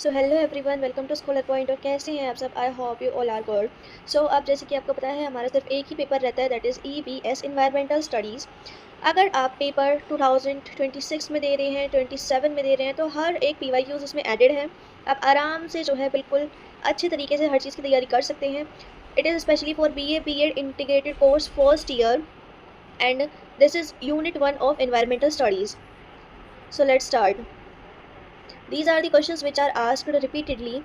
So hello everyone, welcome to Scholar Point. और कैसे हैं आप सब? I hope you all are good. So अब जैसे कि आपको पता है, हमारा सिर्फ एक ही पेपर रहता है, that is EBS environmental studies. अगर आप पेपर 2026 में दे रहे हैं, 27 में दे रहे हैं, तो हर एक PYQs उसमें एडेड है। आप आराम से जो है बिल्कुल अच्छे तरीके से हर चीज़ की तैयारी कर सकते हैं। It is specially for BA BEd integrated course first year, and this is unit 1 of environmental studies. So let's start. These are the questions which are asked repeatedly.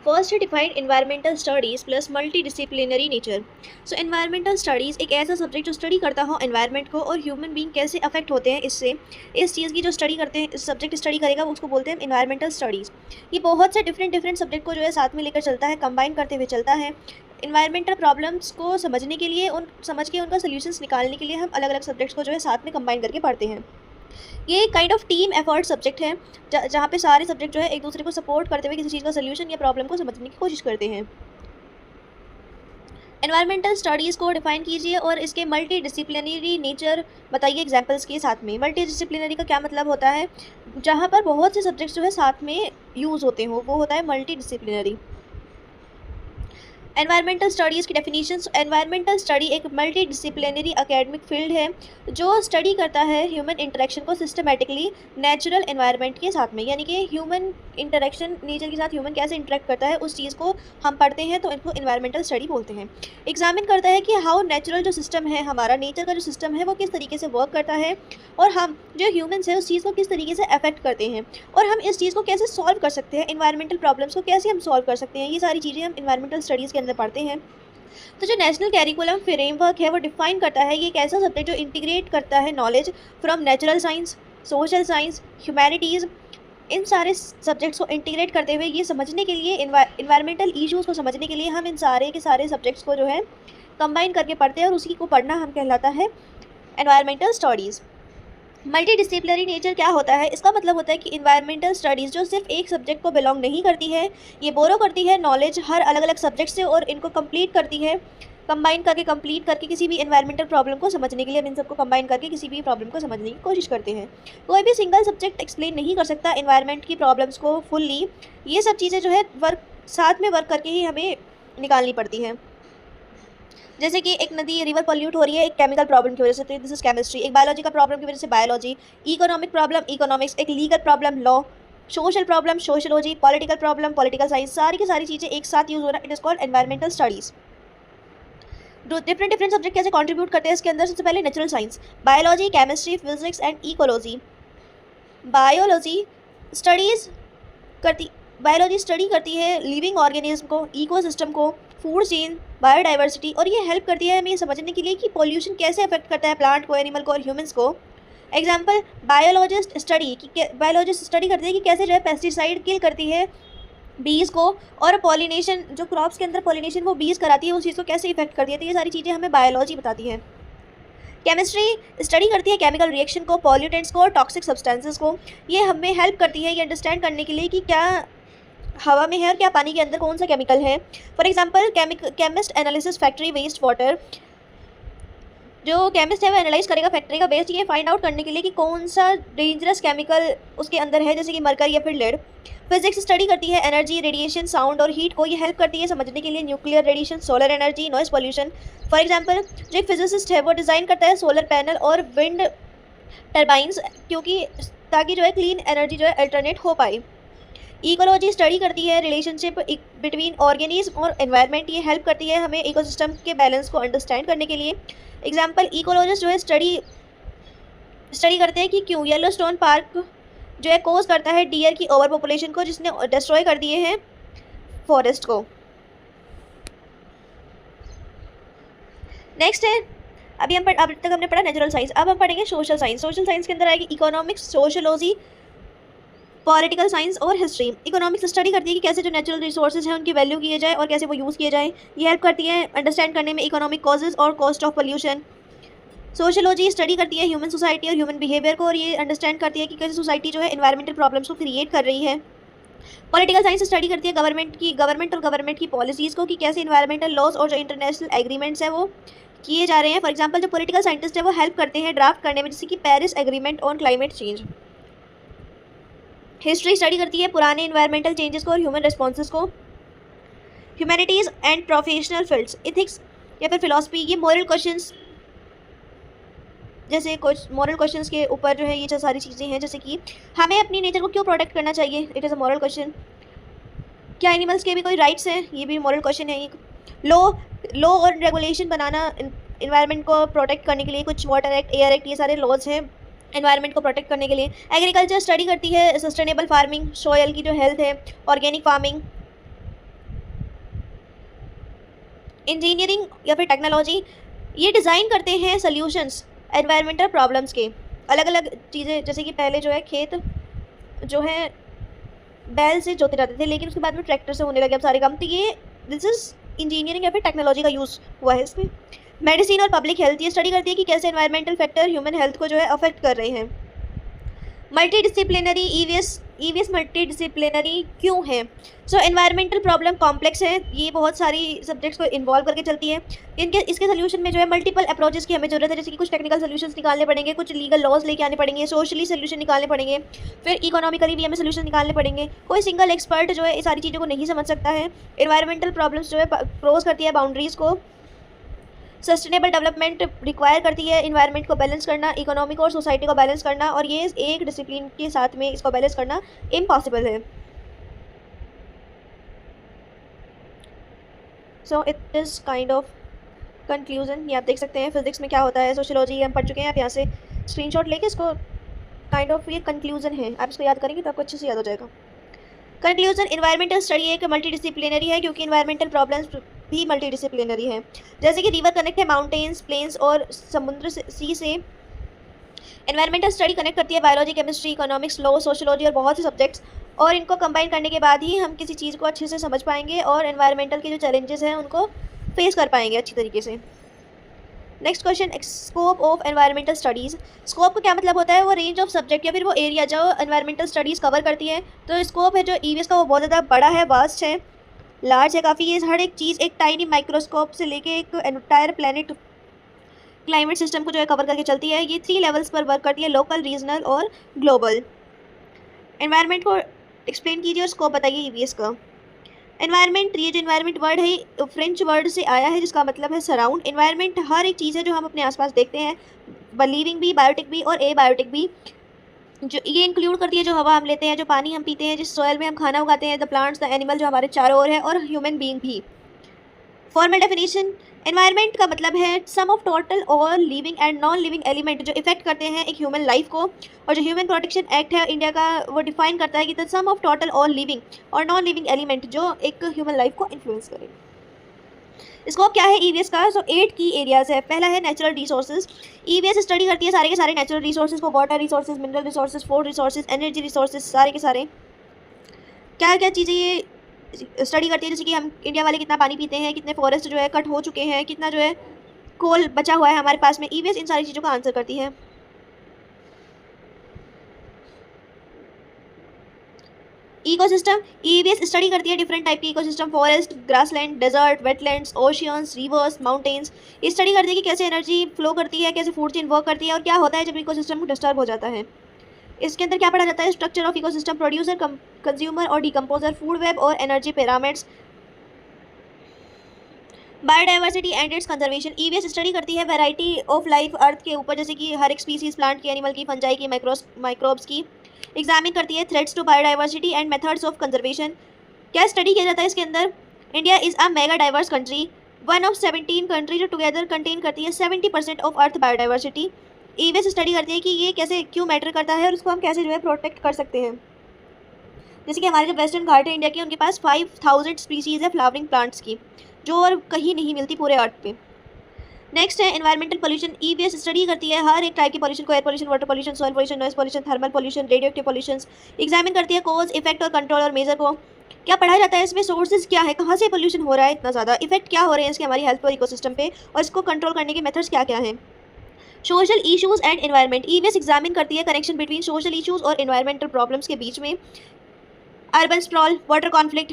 First है defined environmental studies plus multidisciplinary nature. So environmental studies एक ऐसा subject जो study करता हो environment को और human being कैसे affect होते हैं इससे। इस चीज़ की जो स्टडी करते हैं, इस सब्जेक्ट स्टडी करेगा उसको बोलते हैं environmental स्टडीज़। ये बहुत से डिफरेंट सब्जेक्ट को जो है साथ में लेकर चलता है, कंबाइन करते हुए चलता है। इन्वायरमेंटल प्रॉब्लम्स को समझने के लिए, समझ के उनका सोल्यूशंस निकालने के लिए हम अलग अलग सब्जेक्ट्स को जो है साथ में कंबाइन करके पढ़ते हैं। ये kind of team effort subject है, जहाँ पे सारे सब्जेक्ट जो है एक दूसरे को सपोर्ट करते हुए किसी चीज़ का सोल्यूशन या प्रॉब्लम को समझने की कोशिश करते हैं। एनवायरमेंटल स्टडीज़ को डिफाइन कीजिए और इसके मल्टी डिसिप्लिनरी नेचर बताइए एग्जांपल्स के साथ में। मल्टी डिसिप्लिनरी का क्या मतलब होता है? जहाँ पर बहुत से सब्जेक्ट्स जो है साथ में यूज़ होते हो, वो होता है मल्टी डिसिप्लिनरी। एनवायरमेंटल स्टडीज़ की डेफिनेशंस। एनवायरमेंटल स्टडी एक मल्टी डिसिप्लिनरी एकेडमिक फील्ड है जो स्टडी करता है ह्यूमन इंटरेक्शन को सिस्टमेटिकली नेचुरल एनवायरनमेंट के साथ में, यानी कि ह्यूमन इंटरेक्शन नेचर के साथ ह्यूमन कैसे इंटरेक्ट करता है उस चीज़ को हम पढ़ते हैं, तो इनको एनवायरमेंटल स्टडी बोलते हैं। एग्जामिन करता है कि हाउ नेचुरल जो सिस्टम है, हमारा नेचर का जो सिस्टम है वो किस तरीके से वर्क करता है और हम जो ह्यूमन्स हैं उस चीज़ को किस तरीके से अफेक्ट करते हैं और हम इस चीज़ को कैसे सॉल्व कर सकते हैं, इन्वायरमेंटल प्रॉब्लम्स को कैसे हम सॉल्व कर सकते हैं। ये सारी चीज़ें हम इन्वायरमेंटल स्टडीज़ के अंदर पढ़ते हैं। तो जो नेशनल कैरिकुलम फ्रेमवर्क है वो डिफाइन करता है ये एक ऐसा सब्जेक्ट जो इंटीग्रेट करता है knowledge from natural science, social science, humanities. इन सारे सब्जेक्ट्स को इंटीग्रेट करते हुए ये समझने के लिए, इन्वायरमेंटल इश्यूज़ को समझने के लिए हम इन सारे के सारे सब्जेक्ट्स को जो है कंबाइन करके पढ़ते हैं और उसी को पढ़ना हम कहलाता है environmental studies. Multi disciplinary nature क्या होता है? इसका मतलब होता है कि इन्वायरमेंटल स्टडीज़ जो सिर्फ एक सब्जेक्ट को बिलोंग नहीं करती है, ये बोरो करती है नॉलेज हर अलग अलग सब्जेक्ट से और इनको कंप्लीट करती है, कंबाइन करके कंप्लीट करके किसी भी इन्वायरमेंटल प्रॉब्लम को समझने के लिए हम इन सबको कंबाइन करके किसी भी प्रॉब्लम को समझने की कोशिश करते हैं। कोई भी सिंगल सब्जेक्ट एक्सप्लेन नहीं कर सकता इन्वायरमेंट की प्रॉब्लम्स को फुल्ली। ये सब चीज़ें जो है साथ में वर्क करके ही हमें निकालनी पड़ती हैं। जैसे कि एक नदी, रिवर पॉल्यूट हो रही है एक केमिकल प्रॉब्लम की वजह से, तो दिस इज केमिस्ट्री। एक बायोलॉजी का प्रॉब्लम की वजह से बायोलॉजी। Economic problem economics. एक legal problem law. Social problem sociology. Political problem political science. सारी की सारी चीज़ें एक साथ यूज हो रहा है, it is called environmental studies. Different subject कैसे कंट्रीब्यूट करते हैं इसके अंदर? सबसे पहले natural science, biology, chemistry, physics and ecology. Biology studies करती बायोलॉजी स्टडी करती है लिविंग ऑर्गेनिज्म को, इकोसिस्टम को, फूड चेन, बायोडाइवर्सिटी, और ये हेल्प करती है हमें ये समझने के लिए कि पॉल्यूशन कैसे अफेक्ट करता है प्लांट को, एनिमल को और ह्यूमंस को। एग्जाम्पल, बायोलॉजिस्ट स्टडी करते हैं कि कैसे जो है पेस्टिसाइड किल करती है बीज को, और पॉलिनेशन जो क्रॉप्स के अंदर पॉलिनेशन वो बीज कराती है, उस चीज़ को कैसे इफेक्ट करती है। तो ये सारी चीज़ें हमें बायोलॉजी बताती है। केमिस्ट्री स्टडी करती है केमिकल रिएक्शन को, पॉल्यूटेंट्स को और टॉक्सिक सब्सटेंसेस को। ये हमें हेल्प करती है ये अंडरस्टैंड करने के लिए कि क्या हवा में है और क्या पानी के अंदर कौन सा केमिकल है। For example, chemist analysis factory waste water. जो केमिस्ट है वो एनालाइज करेगा फैक्ट्री का वेस्ट, ये फाइंड आउट करने के लिए कि कौन सा डेंजरस केमिकल उसके अंदर है, जैसे कि मरकरी या फिर लेड। फिजिक्स स्टडी करती है एनर्जी, रेडिएशन, साउंड और हीट को। ये हेल्प करती है समझने के लिए nuclear radiation, solar energy, noise pollution. For example, जो एक फिजिसिस्ट है वो डिज़ाइन करता है सोलर पैनल और विंड टर्बाइंस, क्योंकि ताकि जो है क्लीन एनर्जी जो है अल्टरनेट हो पाए। इकोलॉजी स्टडी करती है रिलेशनशिप बिटवीन ऑर्गेनिज्म और एनवायरनमेंट। ये हेल्प करती है हमें इकोसिस्टम के बैलेंस को अंडरस्टैंड करने के लिए। एग्जाम्पल, इकोलॉजिस्ट जो है स्टडी करते हैं कि क्यों येलो स्टोन पार्क जो है कोज करता है डियर की ओवर पॉपुलेशन को, जिसने डिस्ट्रॉय कर दिए हैं फॉरेस्ट को। नेक्स्ट है, अब तक हमने पढ़ा नेचुरल साइंस, अब हम पढ़ेंगे सोशल साइंस। सोशल साइंस के अंदर आएगी इकोनॉमिक्स, सोशोलॉजी, पॉलिटिकल साइंस और हिस्ट्री। इकोनॉमिक्स स्टडी करती है कि कैसे जो नेचुरल रिसोर्सेज हैं उनकी वैल्यू किए जाए और कैसे वो यूज़ किए जाए। ये हेल्प करती है अंडरस्टैंड करने में इकोनॉमिक कॉजेज और cost of pollution. Sociology study करती है ह्यूमन सोसाइटी और ह्यूमन बिहेवियर को, और ये अंडरस्टैंड करती है कि कैसे सोसाइटी जो है इन्वायरमेंटल प्रॉब्लम्स को क्रिएट कर रही है। पॉलिटिकल साइंस स्टडी करती है गवर्नमेंट की पॉलिसीज़ को, कि कैसे इन्वायरमेंटल लॉज और जो इंटरनेशनल एग्रीमेंट्स हैं वो किए जा रहे हैं। फॉर एग्जाम्पल, जो पॉलिटिकल साइंटिस्ट है वो हेल्प करते हैं ड्राफ्ट करने में, जैसे कि Paris agreement on climate change. History study करती है पुराने इन्वायरमेंटल चेंजेस को और ह्यूमन रिस्पॉन्सेज को। Humanities and professional fields, ethics या फिर फिलॉसफी, ये मॉरल क्वेश्चंस, जैसे कुछ मॉरल क्वेश्चंस के ऊपर जो है ये जो सारी चीज़ें हैं, जैसे कि हमें अपनी नेचर को क्यों प्रोटेक्ट करना चाहिए, it is a moral question. क्या एनिमल्स के भी कोई राइट्स हैं, ये भी मॉरल क्वेश्चन है। लॉ लॉ और रेगुलेशन बनाना इन्वायरमेंट को प्रोटेक्ट करने के लिए, कुछ वाटर एक्ट, एयर एक्ट, ये सारे लॉज हैं एनवायरनमेंट को प्रोटेक्ट करने के लिए। एग्रीकल्चर स्टडी करती है सस्टेनेबल फार्मिंग, सॉयल की जो हेल्थ है, ऑर्गेनिक फार्मिंग। इंजीनियरिंग या फिर टेक्नोलॉजी, ये डिज़ाइन करते हैं सॉल्यूशंस एनवायरमेंटल प्रॉब्लम्स के, अलग अलग चीज़ें, जैसे कि पहले जो है खेत जो है बैल से जोते जाते थे, लेकिन उसके बाद में ट्रैक्टर से होने लगे अब सारे काम। तो ये दिस इज़ इंजीनियरिंग या फिर टेक्नोलॉजी का यूज़ हुआ है इसमें। मेडिसिन और पब्लिक हेल्थ, ये स्टडी करती है कि कैसे एनवायरमेंटल फैक्टर ह्यूमन हेल्थ को जो है अफेक्ट कर रहे हैं। Multi disciplinary, EVS multi disciplinary क्यों है? सो एनवायरमेंटल प्रॉब्लम कॉम्प्लेक्स है, ये बहुत सारी सब्जेक्ट्स को इन्वॉल्व करके चलती है। इसके सोल्यूशन में जो है मल्टीपल अप्रोचेस की हमें जरूरत है, जैसे कि कुछ टेक्निकल सोल्यूशंस निकालने पड़ेंगे, कुछ लीगल लॉज लेके आने पड़ेंगे, सोशली सोल्यूशन निकालने पड़ेंगे, फिर इकोनॉमिकली भी हमें सोल्यूशन निकालने पड़ेंगे। कोई सिंगल एक्सपर्ट जो है ये सारी चीज़ों को नहीं समझ सकता है। एनवायरमेंटल प्रॉब्लम्स जो है क्रॉस करती है बाउंड्रीज़ को। सस्टेनेबल डेवलपमेंट रिक्वायर करती है इन्वायरमेंट को बैलेंस करना, इकोनॉमी को और सोसाइटी को बैलेंस करना, और ये एक डिसिप्लिन के साथ में इसको बैलेंस करना इम्पॉसिबल है। So it is kind of conclusion. ये आप देख सकते हैं फिजिक्स में क्या होता है, सोशियोलॉजी हम पढ़ चुके हैं, आप यहाँ से स्क्रीनशॉट लेके इसको काइंड ऑफ ये कंक्लूजन है, आप इसको याद करेंगे तो आपको अच्छे से याद हो जाएगा। कंक्लूजन, इन्वायरमेंटल स्टडी एक मल्टी डिसिप्लिनरी है, क्योंकि इन्वायरमेंटल प्रॉब्लम्स भी मल्टी डिसिप्लिनरी है। जैसे कि रिवर कनेक्ट है माउंटेन्स, प्लेन्स और समुद्र सी से। एनवायरमेंटल स्टडी कनेक्ट करती है biology, chemistry, economics, law, sociology और बहुत से सब्जेक्ट्स, और इनको कंबाइन करने के बाद ही हम किसी चीज़ को अच्छे से समझ पाएंगे और एनवायरमेंटल के जो चैलेंजेस हैं उनको फेस कर पाएंगे अच्छी तरीके से। Next question, scope of environmental studies. Scope का क्या मतलब होता है? वो रेंज ऑफ सब्जेक्ट या फिर वो एरिया जो एनवायरमेंटल स्टडीज़ कवर करती है। तो स्कोप है जो ईवीएस का, वो बहुत ज़्यादा बड़ा है, वास्ट है, लार्ज है काफ़ी। ये हर एक चीज़ एक टाइनी माइक्रोस्कोप से लेके एक एंटायर प्लैनेट क्लाइमेट सिस्टम को जो है कवर करके चलती है। ये 3 लेवल्स पर वर्क करती है, लोकल, रीजनल और ग्लोबल। एनवायरनमेंट को एक्सप्लेन कीजिए और स्कोप बताइए ईवीएस का। एनवायरनमेंट, ये जो एनवायरनमेंट वर्ड है फ्रेंच वर्ड से आया है, जिसका मतलब है सराउंड। एनवायरनमेंट हर एक चीज़ है जो हम अपने आसपास देखते हैं, लिविंग भी, बायोटिक भी और एबायोटिक भी। जो ये इंक्लूड करती है जो हवा हम लेते हैं, जो पानी हम पीते हैं, जिस सॉइल में हम खाना उगाते हैं, द प्लांट्स, द एनिमल जो हमारे चारों ओर है, और ह्यूमन बीइंग भी। फॉर्मल डेफिनेशन, एनवायरनमेंट का मतलब है सम ऑफ टोटल और living and non living element जो इफेक्ट करते हैं एक ह्यूमन लाइफ को। और जो ह्यूमन प्रोटेक्शन एक्ट है इंडिया का, वो डिफाइन करता है कि द सम ऑफ टोटल और लिविंग और नॉन लिविंग एलिमेंट जो एक ह्यूमन लाइफ को इन्फ्लुएंस करे। स्कोप क्या है ईवीएस का? सो 8 की एरियाज है। पहला है नेचुरल रिसोर्सेज। ईवीएस स्टडी करती है सारे के सारे नेचुरल रिसोर्सेज को, water resources, mineral resources, food resources, energy resources, सारे के सारे। क्या क्या चीज़ें ये स्टडी करती है, जैसे कि हम इंडिया वाले कितना पानी पीते हैं, कितने फॉरेस्ट जो है कट हो चुके हैं, कितना जो है कोल बचा हुआ है हमारे पास में। ईवीएस इन सारी चीज़ों का आंसर करती है। इकोसिस्टम, ईवीएस स्टडी करती है डिफरेंट टाइप की ecosystem, forest, grassland, desert, wetlands, oceans, rivers, mountains. ये स्टडी करती है कि कैसे एनर्जी फ्लो करती है, कैसे फूड चेन वर्क करती है, और क्या होता है जब इकोसिस्टम डिस्टर्ब हो जाता है। इसके अंदर क्या पढ़ा जाता है? Structure of ecosystem, producer, consumer और डिकम्पोजर, फूड वेब और energy pyramids, biodiversity and it's conservation. EVS study करती है वैरायटी ऑफ लाइफ अर्थ के ऊपर, जैसे कि हर एक स्पीसीज, प्लांट की, एनिमल की, फंजाई की, माइक्रोब्स की। एग्जामिन करती है threats to biodiversity and methods of conservation. क्या स्टडी किया जाता है इसके अंदर? India is a mega diverse country, one of 17 country जो टुगेदर कंटेन करती है 70% of earth biodiversity. EVS study करती है कि ये कैसे क्यों मैटर करता है और उसको हम कैसे जो है प्रोटेक्ट कर सकते हैं। जैसे कि हमारे जो वेस्टर्न घाट है इंडिया के, उनके पास 5000 स्पीसीज़ है फ्लावरिंग प्लांट्स की, जो और कहीं नहीं मिलती पूरे अर्थ पे। नेक्स्ट है एनवायरमेंटल पोल्यूशन। ईवीएस स्टडी करती है हर एक टाइप के पोल्यूशन को, air pollution, water pollution, soil pollution, noise pollution, thermal pollution, radioactive pollution. Examine करती है कॉज, इफेक्ट और कंट्रोल और मेजर को। क्या पढ़ा जाता है इसमें? सोर्सेज क्या है, कहाँ से पोल्यूशन हो रहा है इतना ज़्यादा, इफेक्ट क्या हो रहे हैं इसके हमारी हेल्थ और इकोसिस्टम पे, और इसको कंट्रोल करने के मेथड्स क्या क्या हैं। Social issues and environment. EVS examine करती है कनेक्शन बिटवीन सोशल इशूज़ और एनवायरमेंटल प्रॉब्लम्स के बीच में। अर्बन स्प्रॉल, वाटर कॉन्फ्लिक्ट,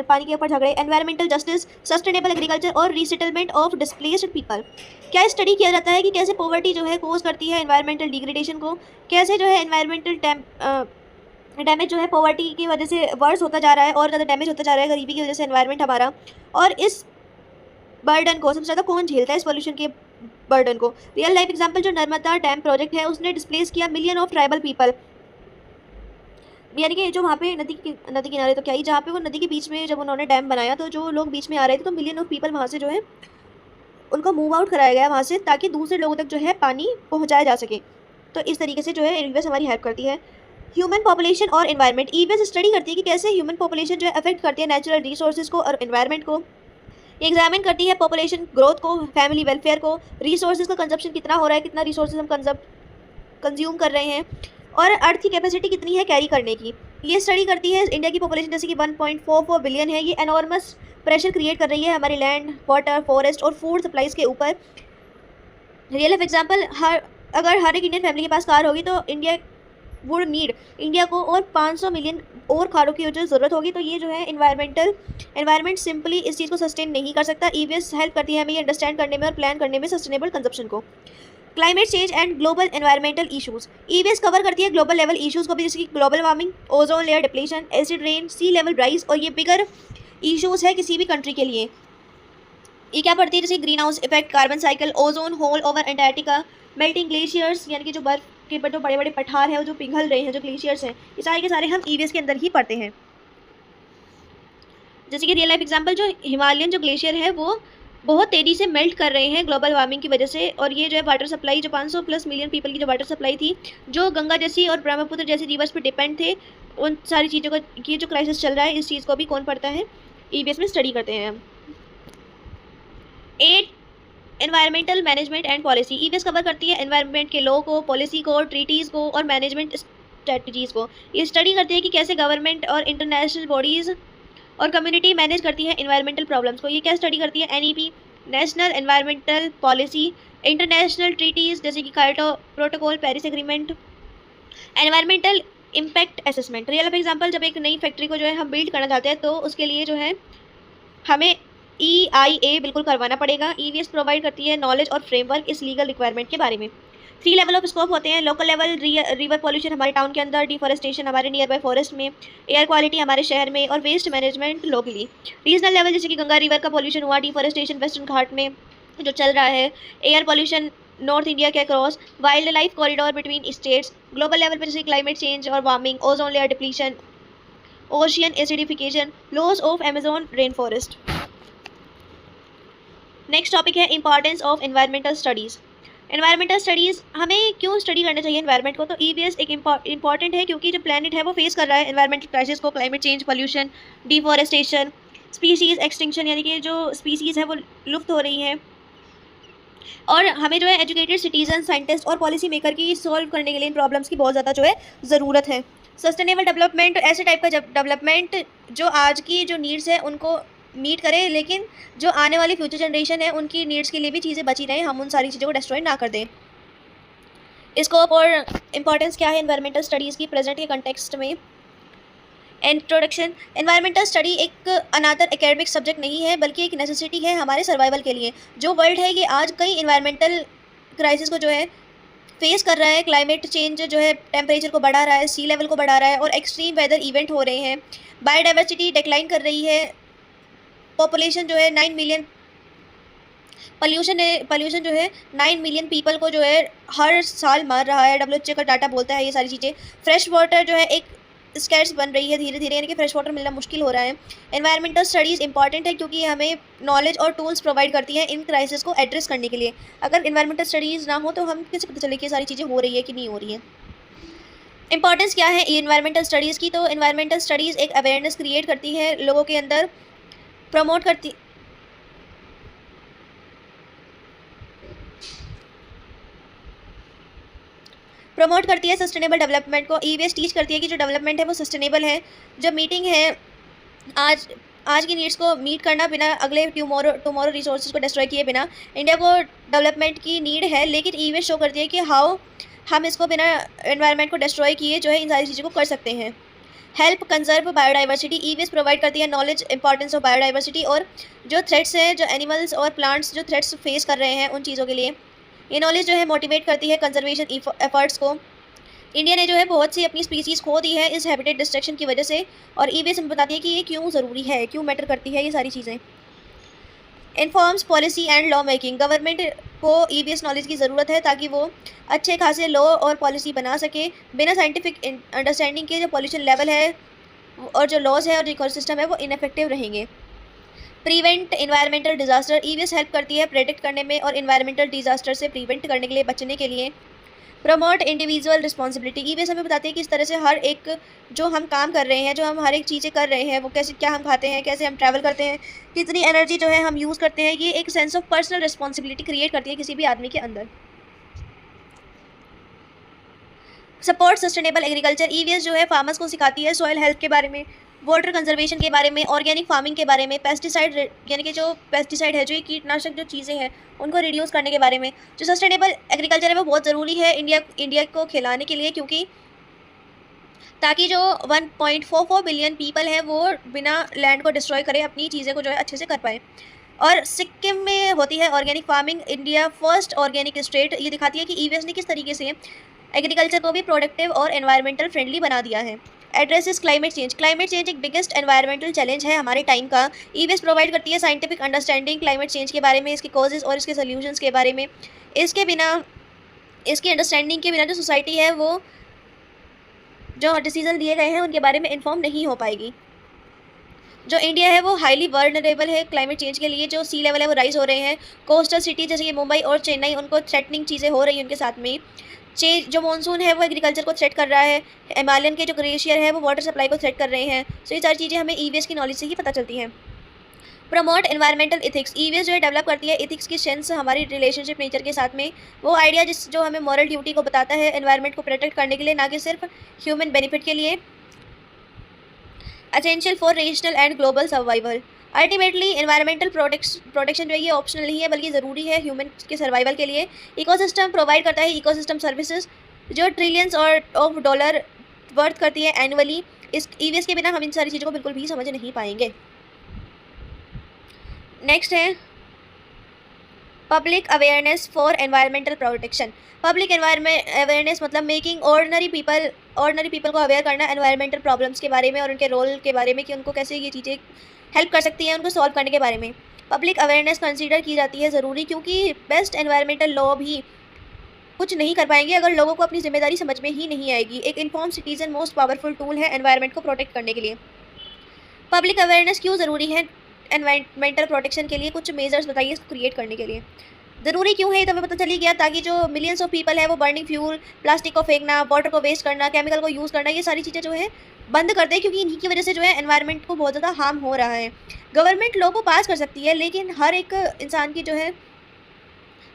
पानी के ऊपर झगड़े, एनवायरमेंटल जस्टिस, सस्टेनेबल एग्रीकल्चर और रीसेटलमेंट ऑफ डिस्प्लेस्ड पीपल। क्या स्टडी किया जाता है कि कैसे पॉवर्टी जो है कोज करती है एनवायरमेंटल डिग्रेडेशन को, कैसे जो है डैमेज जो है पॉवर्टी की वजह से वर्स होता जा रहा है और ज़्यादा डैमेज होता जा रहा है गरीबी की वजह से एनवायरनमेंट हमारा। और इस बर्डन को सबसे ज़्यादा कौन झेलता है, इस पॉल्यूशन के बर्डन को? रियल लाइफ एग्जांपल जो नर्मदा डैम प्रोजेक्ट है उसने डिस्प्लेस किया मिलियन ऑफ ट्राइबल पीपल, यानी कि जो वहाँ पे नदी किनारे तो क्या ही, जहाँ पे वो नदी के बीच में जब उन्होंने डैम बनाया तो जो लोग बीच में आ रहे थे तो मिलियन ऑफ पीपल वहाँ से जो है उनको मूव आउट कराया गया वहाँ से, ताकि दूसरे लोगों तक जो है पानी पहुँचाया जा सके। तो इस तरीके से जो है ईवीएस हमारी हेल्प करती है। ह्यूमन पॉपुलेशन और एनवायरनमेंट, ईवीएस स्टडी करती है कि कैसे ह्यूमन पॉपुलेशन जो है अफेक्ट करती है नेचुरल रिसोर्सेज को और एनवायरनमेंट को। एग्जामिन करती है पॉपुलेशन ग्रोथ को, फैमिली वेलफेयर को, रिसोर्सेज का कंजप्शन कितना हो रहा है, कितना रिसोर्सेज हम कंज्यूम कर रहे हैं, और अर्थ की कैपेसिटी कितनी है कैरी करने की। ये स्टडी करती है इंडिया की पॉपुलेशन जैसे कि 1.44 बिलियन है, ये एनॉर्मस प्रेशर क्रिएट कर रही है हमारी लैंड, वाटर, फॉरेस्ट और फूड सप्लाईज के ऊपर। रियल लाइफ एग्जांपल, अगर हर एक इंडियन फैमिली के पास कार होगी तो इंडिया को और 500 मिलियन और कारों की जो ज़रूरत होगी। तो ये जो है एनवायरनमेंट सिंपली इस चीज़ को सस्टेन नहीं कर सकता। ईवीएस हेल्प करती है हमें ये अंडरस्टैंड करने में और प्लान करने में सस्टेनेबल कंजप्शन को। Climate change and global environmental issues, EVS cover करती है ग्लोबल लेवल इशूज़ को भी, जैसे कि global warming, ozone layer depletion, acid rain, sea level rise, और ये बिगर इशूज़ है किसी भी कंट्री के लिए। ये क्या पड़ती है, जैसे green house effect, carbon cycle, ozone hole over Antarctica, melting glaciers, यानी कि जो बर्फ के जो बड़े बड़े पठार हैं वो जो पिघल रहे हैं, जो ग्लेशियर्स हैं, ये सारे के सारे हम ईवीएस के अंदर ही पढ़ते हैं। जैसे कि रियल लाइफ एग्जांपल, जो हिमालयन जो ग्लेशियर है वो बहुत तेज़ी से मेल्ट कर रहे हैं ग्लोबल वार्मिंग की वजह से। और ये जो है वाटर सप्लाई, जो 500 प्लस मिलियन पीपल की जो वाटर सप्लाई थी, जो गंगा जैसी और ब्रह्मपुत्र जैसी रिवर्स पर डिपेंड थे, उन सारी चीज़ों का ये जो क्राइसिस चल रहा है, इस चीज़ को भी कौन पढ़ता है, ईवीएस में स्टडी करते हैं हम। 8 environmental management and policy, EVS cover करती है एनवायरनमेंट के लॉ को, पॉलिसी को, ट्रीटीज़ को और मैनेजमेंट स्ट्रेटजीज़ को। ये स्टडी करती है कि कैसे गवर्नमेंट और इंटरनेशनल बॉडीज़ और कम्युनिटी मैनेज करती है एनवायरमेंटल प्रॉब्लम्स को। ये क्या स्टडी करती है, NEP, national environmental policy, international treaties जैसे कि Kyoto Protocol, Paris Agreement, environmental impact assessment. Real example, जब एक नई फैक्ट्री को जो है हम बिल्ड करना चाहते हैं तो उसके लिए जो है हमें EIA बिल्कुल करवाना पड़ेगा। ईवीएस प्रोवाइड करती है नॉलेज और फ्रेमवर्क इस लीगल रिक्वायरमेंट के बारे में। 3 लेवल ऑफ स्कोप होते हैं, लोकल लेवल, रिवर पॉल्यूशन हमारे टाउन के अंदर, डिफॉरेस्टेशन हमारे नियर बाय फॉरेस्ट में, एयर क्वालिटी हमारे शहर में, और waste management locally. Regional level, जैसे कि गंगा रिवर का पॉल्यूशन हुआ, डिफॉरेस्टेशन वेस्टर्न घाट में जो चल रहा है, एयर पॉल्यूशन नॉर्थ इंडिया के across, wildlife corridor between states. Global level पर जैसे क्लाइमेट चेंज और warming, ozone layer depletion, ocean acidification, loss of Amazon rain forest. Next topic है importance of environmental studies. Environmental studies हमें क्यों study करना चाहिए environment को, तो ईवीएस एक इंपॉर्टेंट है क्योंकि जो प्लैनेट है वो फेस कर रहा है एनवायरमेंटल क्राइसिस को, climate change, pollution, deforestation, species extinction, यानी कि जो स्पीशीज़ है वो लुप्त हो रही है। और हमें जो है एजुकेटेड सिटीजन, साइंटिस्ट और पॉलिसी मेकर की सॉल्व करने के लिए इन प्रॉब्लम्स की बहुत ज़्यादा जो है ज़रूरत है। सस्टेनेबल डेवलपमेंट, ऐसे टाइप का डेवलपमेंट जो आज की जो नीड्स है उनको मीट करे, लेकिन जो आने वाली फ्यूचर जनरेशन है उनकी नीड्स के लिए भी चीज़ें बची रहें, हम उन सारी चीज़ों को डिस्ट्रॉय ना कर दें। स्कोप और इम्पॉर्टेंस क्या है एनवायरमेंटल स्टडीज़ की प्रेजेंट के कंटेक्स्ट में। इंट्रोडक्शन, एनवायरमेंटल स्टडी एक अनादर एकेडमिक सब्जेक्ट नहीं है बल्कि एक नेसेसिटी है हमारे सर्वाइवल के लिए। जो वर्ल्ड है ये आज कई इन्वायरमेंटल क्राइसिस को जो है फेस कर रहा है। क्लाइमेट चेंज जो है टेम्परेचर को बढ़ा रहा है, सी लेवल को बढ़ा रहा है और एक्सट्रीम वेदर इवेंट हो रहे हैं। बायोडाइवर्सिटी डिक्लाइन कर रही है। पॉपुलेशन जो है 9 मिलियन, पॉल्यूशन जो है 9 मिलियन पीपल को जो है हर साल मार रहा है, WHO का डाटा बोलता है ये सारी चीज़ें। फ्रेश वाटर जो है एक स्कैर्स बन रही है धीरे धीरे, यानी कि फ्रेश वाटर मिलना मुश्किल हो रहा है। एनवायरमेंटल स्टडीज़ इंपॉर्टेंट है क्योंकि हमें नॉलेज और टूल्स प्रोवाइड करती हैं इन क्राइसिस को एड्रेस करने के लिए। अगर एनवायरमेंटल स्टडीज़ ना हो तो हम कैसे पता चले कि ये सारी चीज़ें हो रही है कि नहीं हो रही है। इंपॉर्टेंस क्या है एनवायरमेंटल स्टडीज़ की, तो एनवायरमेंटल स्टडीज़ एक अवेयरनेस क्रिएट करती है लोगों के अंदर, प्रमोट करती है सस्टेनेबल डेवलपमेंट को। ईवीएस टीच करती है कि जो डेवलपमेंट है वो सस्टेनेबल है। जब मीटिंग है आज की नीड्स को मीट करना बिना अगले टुमारो रिसोर्सेज को डिस्ट्रॉय किए बिना, इंडिया को डेवलपमेंट की नीड है, लेकिन ईवीएस शो करती है कि हाउ हम इसको बिना एनवायरनमेंट को डिस्ट्रॉय किए जो है इन सारी चीज़ों को कर सकते हैं। Help conserve biodiversity, EVS provide करती है नॉलेज इंपॉर्टेंस ऑफ बायोडाइवर्सिटी और जो थ्रेट्स हैं, जो एनिमल्स और प्लांट्स जो थ्रेट्स फेस कर रहे हैं उन चीज़ों के लिए। ये नॉलेज जो है मोटिवेट करती है कंजर्वेशन एफर्ट्स को। इंडिया ने जो है बहुत सी अपनी स्पीसीज़ खो दी है इस हैबिटेट डिस्ट्रक्शन की वजह से, और ईवीएस हमें बताती है कि ये क्यों ज़रूरी है, क्यों मैटर करती है ये सारी चीज़ें। Informs policy and law making, government को ईवीएस नॉलेज की ज़रूरत है ताकि वो अच्छे खासे लॉ और पॉलिसी बना सके। बिना साइंटिफिक अंडरस्टैंडिंग के जो पॉल्यूशन लेवल है और जो लॉज है और जो इकोसिस्टम है वो इनफेक्टिव रहेंगे। Prevent environmental disaster, EVS help करती है प्रेडिक्ट करने में और इन्वायरमेंटल डिजास्टर से प्रिवेंट करने के लिए, बचने के लिए। प्रमोट इंडिविजुअल रिस्पॉन्सिबिलिटी, ईवीएस हमें बताते हैं कि इस तरह से हर एक जो हम काम कर रहे हैं, जो हम हर एक चीज़ें कर रहे हैं, वो कैसे, क्या हम खाते हैं, कैसे हम ट्रैवल करते हैं, कितनी एनर्जी जो है हम यूज़ करते हैं, ये एक sense of personal responsibility create करती है किसी भी आदमी के अंदर। सपोर्ट सस्टेनेबल एग्रीकल्चर, ईवीएस जो है फार्मर्स को सिखाती है सॉइल हेल्थ के बारे में, वाटर कंजर्वेशन के बारे में, ऑर्गेनिक फार्मिंग के बारे में, पेस्टिसाइड यानी कि जो पेस्टिसाइड है, जो ये कीटनाशक जो चीज़ें हैं उनको रिड्यूस करने के बारे में। जो सस्टेनेबल एग्रीकल्चर है वो बहुत ज़रूरी है इंडिया को खिलाने के लिए, क्योंकि ताकि जो 1.44 बिलियन पीपल हैं वो बिना लैंड को डिस्ट्रॉय करे अपनी चीज़ें को जो है अच्छे से कर पाए। और सिक्किम में होती है organic farming, India first organic state. ये दिखाती है कि ईवीएस ने किस तरीके से एग्रीकल्चर को भी प्रोडक्टिव और एनवायरमेंटल फ्रेंडली बना दिया है। Addresses climate change, climate change एक बिगेस्ट एनवायरमेंटल चैलेंज है हमारे टाइम का। ईवीएस प्रोवाइड करती है साइंटिफिक अंडरस्टैंडिंग क्लाइमेट चेंज के बारे में, इसके कॉजेज और इसके सोल्यूशंस के बारे में। इसके बिना, इसकी अंडरस्टैंडिंग के बिना जो सोसाइटी है वो जो डिसीजन दिए गए हैं उनके बारे में इन्फॉर्म नहीं हो पाएगी। जो इंडिया है वो हाईली वर्नरेबल है क्लाइमेट चेंज के लिए। जो सी लेवल है वो राइज हो रहे हैं, कोस्टल सिटी जैसे कि मुंबई और चेन्नई, उनको थ्रेटनिंग चीज़ें हो रही हैं उनके साथ में। जो मॉनसून है वो एग्रीकल्चर को थ्रेट कर रहा है, हिमालयन के जो ग्लेशियर है वो वाटर सप्लाई को थ्रेट कर रहे हैं। सो ये सारी चीज़ें हमें ईवीएस की नॉलेज से ही पता चलती हैं। प्रमोट एनवायरमेंटल इथिक्स, ईवीएस जो है डेवलप करती है इथिक्स की सेंस हमारी रिलेशनशिप नेचर के साथ में। वो आइडिया जो हमें मॉरल ड्यूटी को बताता है एनवायरनमेंट को प्रोटेक्ट करने के लिए, ना कि सिर्फ ह्यूमन बेनिफिट के लिए। Essential for regional and global survival, ultimately environmental protection जो है ये ऑप्शनल नहीं है बल्कि ज़रूरी है ह्यूमन के सर्वाइवल के लिए। इकोसिस्टम प्रोवाइड करता है इकोसिस्टम सर्विसेज जो ट्रिलियंस और ऑफ डॉलर वर्थ करती है एनुअली। इस ईवीएस के बिना हम इन सारी चीज़ों को बिल्कुल भी समझ नहीं पाएंगे। नेक्स्ट है public awareness for environmental protection. Public awareness मतलब मेकिंग ऑर्डिनरी पीपल को अवेयर करना एनवायरमेंटल प्रॉब्लम्स के बारे में और उनके रोल के बारे में कि उनको कैसे ये चीज़ें हेल्प कर सकती हैं उनको सॉल्व करने के बारे में। पब्लिक अवेयरनेस कंसीडर की जाती है ज़रूरी, क्योंकि बेस्ट एनवायरमेंटल लॉ भी कुछ नहीं कर पाएंगे अगर लोगों को अपनी जिम्मेदारी समझ में ही नहीं आएगी। एक inform citizen most powerful tool है एनवायरनमेंट को प्रोटेक्ट करने के लिए। पब्लिक अवेयरनेस क्यों ज़रूरी है एनवायरमेंटल प्रोटेक्शन के लिए? कुछ मेजर्स बताइए इसको क्रिएट करने के लिए। ज़रूरी क्यों है ये तो हमें पता चल ही गया, ताकि जो मिलियंस ऑफ पीपल है वो बर्निंग फ्यूल, प्लास्टिक को फेंकना, वाटर को वेस्ट करना, केमिकल को यूज़ करना, ये सारी चीज़ें जो है बंद कर दें, क्योंकि इन्हीं की वजह से जो है एनवायरनमेंट को बहुत ज़्यादा हार्म हो रहा है। गवर्नमेंट लॉ को पास कर सकती है, लेकिन हर एक इंसान की जो है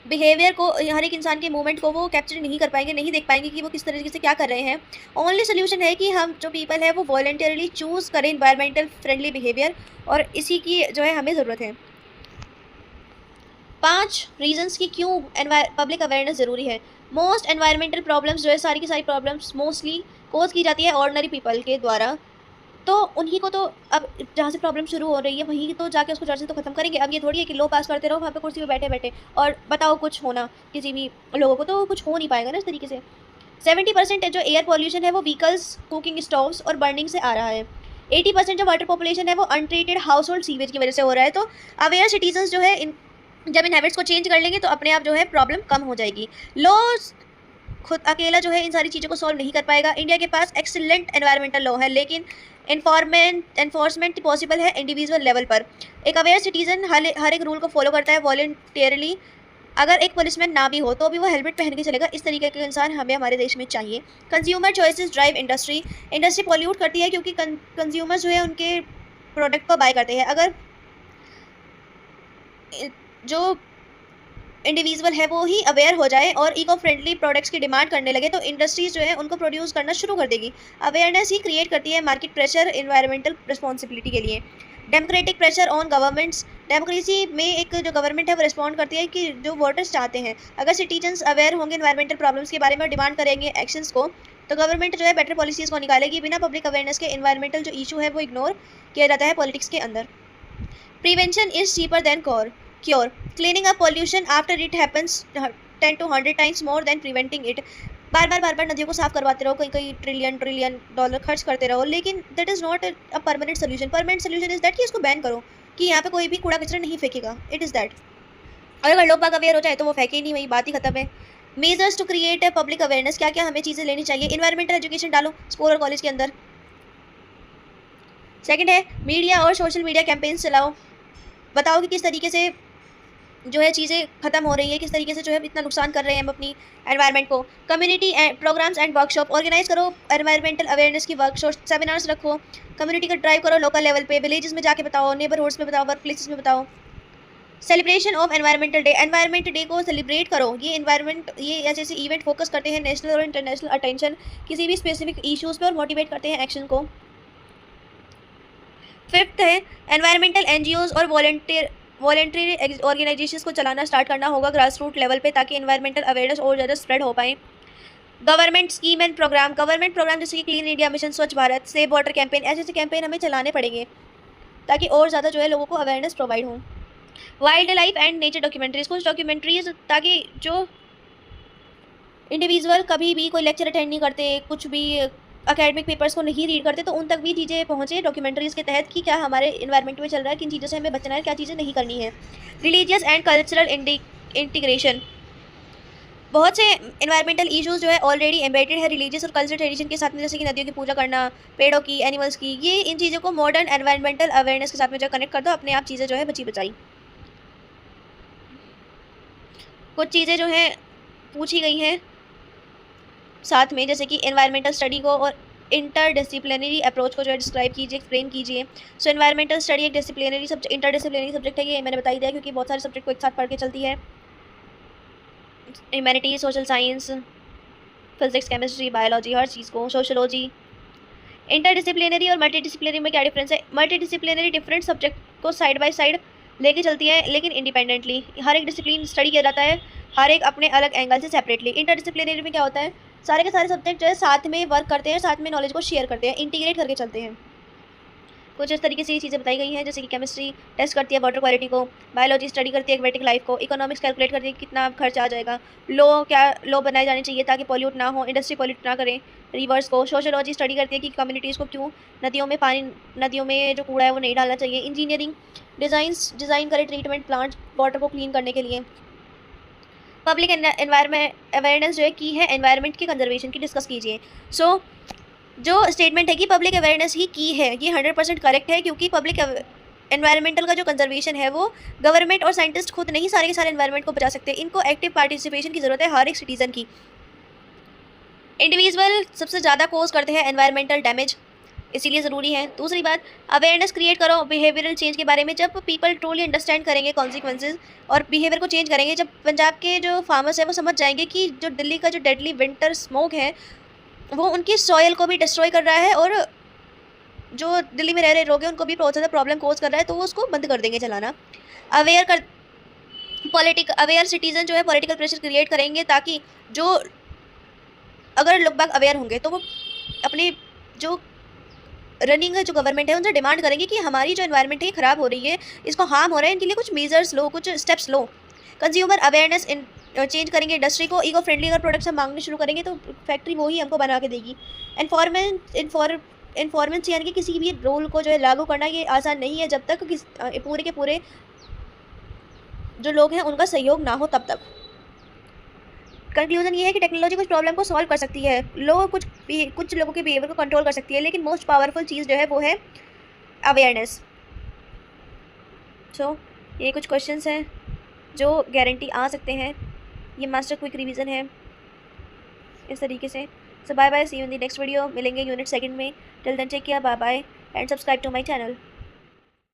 बिहेवियर को, हर एक इंसान के मूवमेंट को वो कैप्चर नहीं कर पाएंगे, नहीं देख पाएंगे कि वो किस तरीके से क्या कर रहे हैं। ओनली सोल्यूशन है कि हम जो पीपल है वो वॉलंटियरली चूज़ करें इन्वायरमेंटल फ्रेंडली बिहेवियर, और इसी की जो है हमें ज़रूरत है। 5 रीजंस की क्यों पब्लिक अवेयरनेस ज़रूरी है। मोस्ट एनवायरमेंटल प्रॉब्लम्स जो है सारी की सारी प्रॉब्लम्स मोस्टली कोज की जाती है ऑर्डिनरी पीपल के द्वारा, तो उन्हीं को तो अब जहाँ से प्रॉब्लम शुरू हो रही है वहीं तो जाके उसको जड़ से तो ख़त्म करेंगे। अब ये थोड़ी है कि लो पास करते रहो वहाँ पे कुर्सी पे बैठे बैठे और बताओ कुछ होना, किसी भी लोगों को तो कुछ हो नहीं पाएगा ना इस तरीके से। 70% जो एयर पॉल्यूशन है वो व्हीकल्स, कुकिंग स्टोव्स और बर्निंग से आ रहा है। 80% जो वाटर पॉपुलेशन है वो अनट्रीटेड हाउस होल्ड सीवेज की वजह से हो रहा है। तो अवेयर सिटीजन्स जो है जब इन हैबिट्स को चेंज कर लेंगे तो अपने आप जो है प्रॉब्लम कम हो जाएगी। लॉ खुद अकेला जो है इन सारी चीज़ों को सॉल्व नहीं कर पाएगा। इंडिया के पास एक्सीलेंट एनवायरमेंटल लॉ है, लेकिन एनफोर्समेंट पॉसिबल है इंडिविजुअल लेवल पर। एक अवेयर सिटीजन हर एक रूल को फॉलो करता है वॉलंटियरली। अगर एक पुलिसमैन ना भी हो तो भी वो हेलमेट पहन के चलेगा। इस तरीके के इंसान हमें हमारे देश में चाहिए। Consumer choices drive industry pollute करती है क्योंकि कंज्यूमर जो है उनके प्रोडक्ट को बाय करते हैं। अगर जो इंडिविजुअल है वो ही अवेयर हो जाए और इको फ्रेंडली प्रोडक्ट्स की डिमांड करने लगे तो इंडस्ट्रीज जो है उनको प्रोड्यूस करना शुरू कर देगी। अवेयरनेस ही क्रिएट करती है मार्केट प्रेशर एनवायरमेंटल रिस्पॉन्सिबिलिटी के लिए। Democratic pressure on governments, democracy में एक जो गवर्नमेंट है वो रिस्पॉन्ड करती है कि जो वोटर्स चाहते हैं। अगर सिटीजन्स अवेयर होंगे एनवायरमेंटल प्रॉब्लम्स के बारे में और डिमांड करेंगे एक्शंस को, तो गवर्नमेंट जो है बेटर पॉलिसीज़ को निकालेगी। बिना पब्लिक अवेयरनेस के एनवायरमेंटल जो इशू है वो इग्नोर किया जाता है पॉलिटिक्स के अंदर। Prevention is cheaper than cure, cleaning up pollution after it happens 10 to 100 times more than preventing it। बार बार नदियों को साफ करवाते रहो, कई कई ट्रिलियन ट्रिलियन डॉलर खर्च करते रहो, लेकिन that is not a permanent solution. Permanent solution is that कि इसको बैन करो कि यहाँ पे कोई भी कूड़ा कचरा नहीं फेंकेगा, इट इज़ दैट। और अगर लोग बाग अवेयर हो जाए तो वो फेंके ही नहीं, वही बात ही खत्म है। Measures to create a public awareness, क्या क्या हमें चीज़ें लेनी चाहिए। इन्वायरमेंटल एजुकेशन डालो स्कूल और कॉलेज के अंदर। सेकंड है मीडिया और सोशल मीडिया कैंपेन्स चलाओ, बताओ कि किस तरीके से जो है चीज़ें ख़त्म हो रही है, किस तरीके से जो है इतना नुकसान कर रहे हैं हम अपनी एनवायरनमेंट को। Community programmes and workshop organise करो, एनवायरमेंटल अवेयरनेस की वर्कशॉप सेमिनार्स रखो, कम्युनिटी का ड्राइव करो लोकल लेवल पे, विलेजेस में जाके बताओ, नेबरहुड्स में बताओ, वर्क प्लेसेस में बताओ। Celebration of environmental day, environment day को सेलिब्रेट करो। ये ऐसे ऐसे इवेंट फोकस करते हैं नेशनल और इंटरनेशनल अटेंशन किसी भी स्पेसिफिक इश्यूज़ पे और मोटिवेट करते हैं एक्शन को। फिफ्थ है एनवायरमेंटल एनजीओज और वॉलेंटरी ऑर्गेनाइजेशंस को चलाना स्टार्ट करना होगा ग्रास रूट लेवल पे, ताकि एनवायरमेंटल अवेयरनेस और ज़्यादा स्प्रेड हो पाए। Government scheme and government programme जैसे कि क्लीन इंडिया मिशन, स्वच्छ भारत, सेव वाटर कैंपेन, ऐसे ऐसे कैंपेन हमें चलाने पड़ेंगे ताकि और ज़्यादा जो है लोगों को अवेयरनेस प्रोवाइड हो। Wild life and nature documentaries, कुछ डॉक्यूमेंट्रीज ताकि जो इंडिविजुअल कभी भी कोई लेक्चर अटेंड नहीं करते, कुछ भी अकेडमिक पेपर्स को नहीं रीड करते, तो उन तक भी चीज़ें पहुँचे डॉक्यूमेंट्रीज़ के तहत कि क्या हमारे इन्वायरमेंट में चल रहा है, किन चीज़ों से हमें बचना है, क्या चीज़ें नहीं करनी है। रिलीजियस एंड कल्चरल इंटीग्रेशन, बहुत से इन्वायरमेंटल इश्यूज़ जो है ऑलरेडी एम्बेडेड है रिलीजियस और कल्चरल ट्रेडिशन के साथ में, जैसे कि नदियों की पूजा करना, पेड़ों की, एनिमल्स की, ये इन चीज़ों को मॉडर्न एनवायरमेंटल अवेयरनेस के साथ में जो कनेक्ट कर दो, अपने आप चीज़ें जो है बची बचाई। कुछ चीज़ें जो हैं पूछी गई हैं साथ में, जैसे कि एनवायरमेंटल स्टडी को और इंटरडिसिप्लिनरी अप्रोच को जो है डिस्क्राइब कीजिए, एक्सप्लेन कीजिए। सो एनवायरमेंटल स्टडी एक डिसिप्लिनरी सब्जेक्ट, इंटरडिसिप्लिनरी सब्जेक्ट है, ये मैंने बता ही दिया क्योंकि बहुत सारे सब्जेक्ट को एक साथ पढ़ के चलती है। Humanities, social science, physics, chemistry, biology, हर चीज़ को, सोशोलॉजी। इंटरडिसिप्लिनरी और मल्टीडिसिप्लिनरी में क्या डिफरेंस है। मल्टीडिसिप्लिनरी डिफरेंट सब्जेक्ट को साइड बाय साइड लेके चलती है, लेकिन इंडिपेंडेंटली हर एक डिसिप्लिन स्टडी किया जाता है, हर एक अपने अलग एंगल से सेपरेटली। इंटरडिसिप्लिनरी में क्या होता है, सारे के सारे सब्जेक्ट जो है साथ में वर्क करते हैं, साथ में नॉलेज को शेयर करते हैं, इंटीग्रेट करके चलते हैं। कुछ इस तरीके से ये चीज़ें बताई गई हैं, जैसे कि केमिस्ट्री टेस्ट करती है वाटर क्वालिटी को, बायोलॉजी स्टडी करती है एक्वेटिक लाइफ को, इकोनॉमिक्स कैलकुलेट करती है कितना खर्च आ जाएगा, लॉ बनाए जाने चाहिए ताकि पॉल्यूट ना हो, इंडस्ट्री पॉल्यूट ना करे, रिवर्स को। सोशोलॉजी स्टडी करती है कि कम्युनिटीज़ को क्यों नदियों में जो कूड़ा है वो नहीं डालना चाहिए। इंजीनियरिंग डिज़ाइन करे ट्रीटमेंट प्लांट वाटर को क्लीन करने के लिए। पब्लिक एनवायरमेंट अवेयरनेस जो है की है एनवायरनमेंट के कंजर्वेशन की, डिस्कस कीजिए। सो जो स्टेटमेंट है कि पब्लिक अवेयरनेस ही की है, ये 100% करेक्ट है, क्योंकि पब्लिक एनवायरमेंटल का जो कंजर्वेशन है वो गवर्नमेंट और साइंटिस्ट खुद नहीं सारे के सारे एनवायरनमेंट को बचा सकते हैं, इनको एक्टिव पार्टिसिपेशन की ज़रूरत है हर एक सिटीज़न की। इंडिविजुअल सबसे ज़्यादा कोज करते हैं एनवायरमेंटल डैमेज, इसीलिए ज़रूरी है। दूसरी बात, अवेयरनेस क्रिएट करो बिहेवियरल चेंज के बारे में। जब पीपल ट्रूली अंडरस्टैंड करेंगे कॉन्सिक्वेंसेज और बिहेवियर को चेंज करेंगे, जब पंजाब के जो फार्मर्स हैं वो समझ जाएंगे कि जो दिल्ली का जो डेडली विंटर स्मोक है वो उनकी सॉयल को भी डिस्ट्रॉय कर रहा है और जो दिल्ली में रह रहे लोग हैं उनको भी बहुत ज़्यादा प्रॉब्लम कोज कर रहा है, तो वो उसको बंद कर देंगे चलाना। अवेयर सिटीज़न जो है पॉलिटिकल प्रेशर क्रिएट करेंगे, ताकि जो अगर लोग बाग अवेयर होंगे तो वो अपने जो रनिंग जो गवर्नमेंट है उनसे डिमांड करेंगे कि हमारी जो एनवायरनमेंट है ख़राब हो रही है, इसको हार्म हो रहा है, इनके लिए कुछ मेजर्स लो, कुछ स्टेप्स लो। कंज्यूमर अवेयरनेस चेंज करेंगे, इंडस्ट्री को इको फ्रेंडली अगर प्रोडक्ट्स हम मांगने शुरू करेंगे तो फैक्ट्री वो ही हमको बना के देगी। इन्फॉर्मेंस यानी कि किसी भी रूल को जो है लागू करना ये आसान नहीं है जब तक पूरे के पूरे जो लोग हैं उनका सहयोग ना हो तब तक। कंक्लूजन ये है कि टेक्नोलॉजी कुछ प्रॉब्लम को सॉल्व कर सकती है, कुछ लोगों के बिहेवियर को कंट्रोल कर सकती है, लेकिन मोस्ट पावरफुल चीज़ जो है वो है अवेयरनेस। सो ये कुछ क्वेश्चंस हैं जो गारंटी आ सकते हैं, ये मास्टर क्विक रिवीजन है इस तरीके से। So bye bye, see you in the next video, मिलेंगे यूनिट सेकंड में। Till then take care, bye bye and subscribe to my channel.